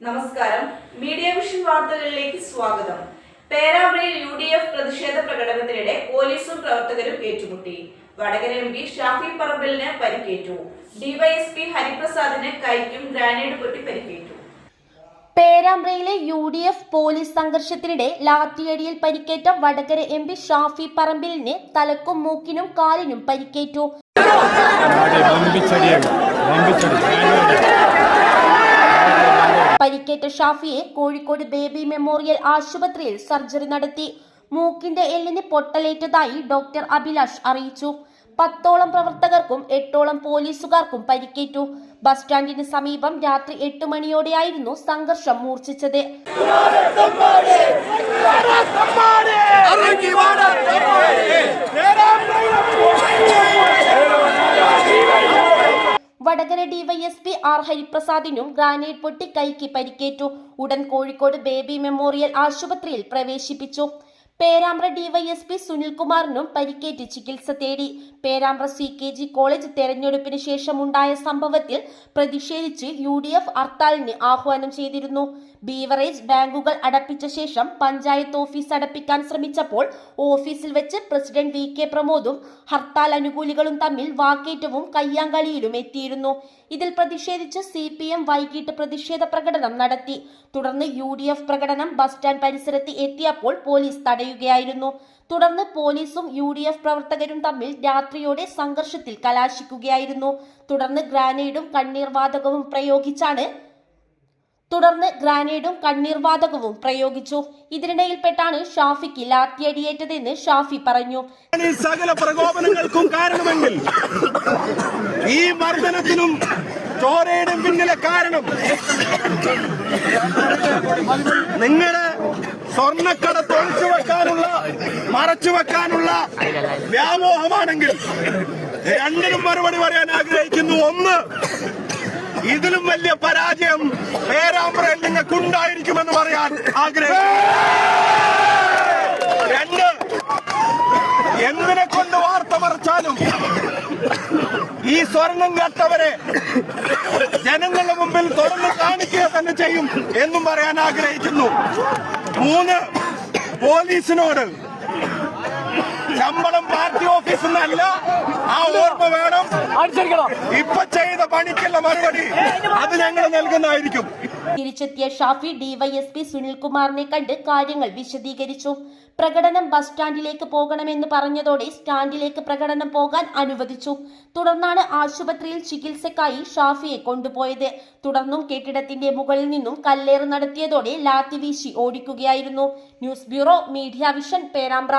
നമസ്കാരം. Media vision വാർത്തകളിലേക്ക് സ്വാഗതം. പേരാമ്പ്രയിൽ UDF പ്രതിഷേധ പ്രകടനത്തിനിടെ പോലീസും പ്രവർത്തകരും ഏറ്റുമുട്ടി. വടകര MP ഷാഫി പറമ്പിലിന് പരിക്കേറ്റു. DYSP ഹരിപ്രസാദിന് കൈക്കും ഗ്രാനേഡ് പൊട്ടി പരിക്കേറ്റു. പേരാമ്പ്രയിലെ UDF പോലീസ് സംഘർഷത്തിനിടെ ലാത്തിയടിയിൽ പരിക്കേറ്റ വടകര MP ഷാഫി പറമ്പിലിന് തലക്കും മൂക്കിനും കാലിനും പരിക്കേറ്റു. പരിക്കേറ്റ ഷാഫിയെ കോഴിക്കോട് ബേബി മെമ്മോറിയൽ ആശുപത്രിയിൽ സർജറി നടത്തി. മൂക്കിന്റെ എല്ലിന് പൊട്ടലേറ്റതായി ഡോക്ടർ അഭിലാഷ് അറിയിച്ചു. 10ഓളം പ്രവർത്തകർക്കും 8ഓളം പോലീസുകാർക്കും പരിക്കേറ്റു. ബസ് സ്റ്റാൻഡിന് സമീപം രാത്രി 8 മണിയോടെയായിരുന്നു സംഘർഷം മൂർച്ഛിച്ചത്. വടകര DYSP R ഹരിപ്രസാദിനും ഗ്രാനേഡ് പൊട്ടി കൈക്ക് പരിക്കേറ്റു. ഉടൻ കോഴിക്കോട് ബേബി മെമ്മോറിയൽ ആശുപത്രിയിൽ പ്രവേശിപ്പിച്ചു. പേരാമ്പ്ര DYSP സുനിൽകുമാറിനും പരിക്കേറ്റ് ചികിത്സ തേടി. പേരാമ്പ്ര CKG കോളേജ് തെരഞ്ഞെടുപ്പിന് ശേഷമുണ്ടായ സംഭവത്തിൽ പ്രതിഷേധിച്ച് UDF ഹർത്താലിന് ആഹ്വാനം ചെയ്തിരുന്നു. ബീവറേജ് ബാങ്കുകൾ അടപ്പിച്ച ശേഷം പഞ്ചായത്ത് ഓഫീസ് അടപ്പിക്കാൻ ശ്രമിച്ചപ്പോൾ ഓഫീസിൽ വെച്ച് പ്രസിഡന്റ് VK പ്രമോദും ഹർത്താൽ അനുകൂലികളും തമ്മിൽ വാക്കേറ്റവും കയ്യാങ്കളിയിലും എത്തിയിരുന്നു. ഇതിൽ പ്രതിഷേധിച്ച് CPM വൈകിട്ട് പ്രതിഷേധ പ്രകടനം നടത്തി. തുടർന്ന് UDF പ്രകടനം ബസ് സ്റ്റാൻഡ് പരിസരത്ത് എത്തിയപ്പോൾ പോലീസ് തടയുകയായിരുന്നു. തുടർന്ന് പോലീസും UDF പ്രവർത്തകരും തമ്മിൽ രാത്രിയോടെ സംഘർഷത്തിൽ കലാശിക്കുകയായിരുന്നു. തുടർന്ന് ഗ്രാനേഡും കണ്ണീർവാതകവും പ്രയോഗിച്ചു. ഇതിനിടയിൽപ്പെട്ടാണ് ഷാഫിക്ക് ലാത്തിയടിയേറ്റതെന്ന് ഷാഫി പറഞ്ഞു. സകല പ്രകോപനങ്ങൾക്കും കാരണമെങ്കിൽ ഈ മർദ്ദനത്തിനും ചോരയുടെ പിന്നിലെ കാരണം നിങ്ങളുടെ സ്വർണ്ണക്കടത്ത് മറച്ചുവെക്കാനുള്ള വ്യാമോഹമാണെങ്കിൽ രണ്ടിനും മറുപടി പറയാൻ ആഗ്രഹിക്കുന്നു. ഒന്ന്, ഇതിലും വലിയ പരാജയം പേരാമ്പ്രയിൽ നിങ്ങൾക്കുണ്ടായിരിക്കുമെന്ന് പറയാൻ ആഗ്രഹിക്കുന്നു. രണ്ട്, എന്തിനെ കൊണ്ട് വാർത്ത മറച്ചാലും ഈ സ്വർണം കട്ടവരെ ജനങ്ങളുടെ മുമ്പിൽ തുറന്ന് കാണിക്കുക തന്നെ ചെയ്യും എന്നും പറയാൻ ആഗ്രഹിക്കുന്നു. മൂന്ന്, പോലീസിനോട് ശമ്പളം പാർട്ടി ഓഫീസിൽ നിന്നല്ല, ആ ഓർമ്മ വേണം. ഇപ്പൊ ചെയ്ത പണിക്കുള്ള മറുപടി അത് ഞങ്ങൾ നൽകുന്നതായിരിക്കും. തിരിച്ചെത്തിയ ഷാഫി DYSP സുനിൽകുമാറിനെ കണ്ട് കാര്യങ്ങൾ വിശദീകരിച്ചു. പ്രകടനം ബസ് സ്റ്റാൻഡിലേക്ക് പോകണമെന്ന് പറഞ്ഞതോടെ സ്റ്റാൻഡിലേക്ക് പ്രകടനം പോകാൻ അനുവദിച്ചു. തുടർന്നാണ് ആശുപത്രിയിൽ ചികിത്സക്കായി ഷാഫിയെ കൊണ്ടുപോയത്. തുടർന്നും കെട്ടിടത്തിന്റെ മുകളിൽ നിന്നും കല്ലേറ് നടത്തിയതോടെ ലാത്തി വീശി ഓടിക്കുകയായിരുന്നു. News bureau, media vision, Perambra.